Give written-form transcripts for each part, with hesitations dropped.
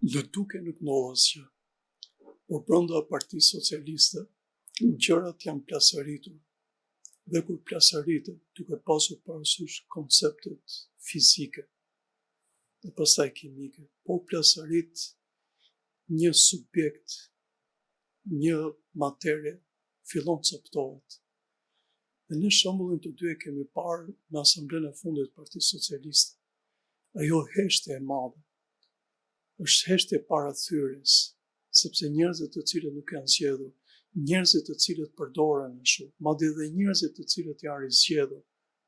Në duke nuk ndodhë asgjë, por brenda Partisë Socialiste gjërat janë plasëritur. Dhe kur plasëritet, duke pasur parasysh konceptet fizike dhe pastaj kimike, po plasërit një subjekt, një materie, fillon të coptohet. Dhe në shembullin të dy e kemi parë në asamblenë e fundit të Partisë Socialiste. Ajo heshtje e madhe është heshtje parathyrjes, sepse njerëzit të cilët nuk janë zgjedhur, njerëzit të cilët përdoren ashtu, madje edhe njerëzit të cilët janë rizgjedhur,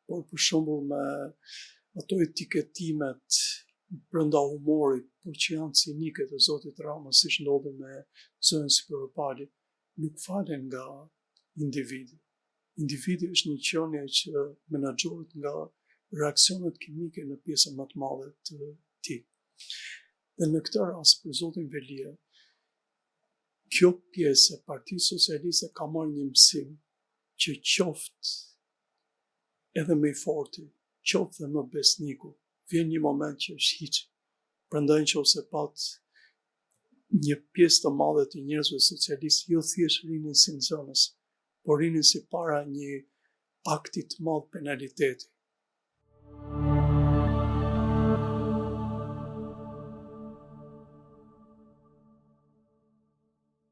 por për shembull me ato etiketimet brenda humorit, por që janë cinike të zotit Rama, siç ndodhi me zërin Siparopali, nuk falen nga individi. Individi është një qenie që menaxhohet nga reaksionet kimike në pjesën më të madhe të tij. Dhe në këtë rast, për zotin Velia, kjo pjesë e Partisë Socialiste ka marrë një mësim që qoftë edhe më i forti, qoftë dhe më besniku, vjen një moment që është hiç. Prandaj nëse pat një pjesë të madhe të njerëzve socialistë jo thjesht rinin si nxënës, por rinin si para një akti të madh penaliteti.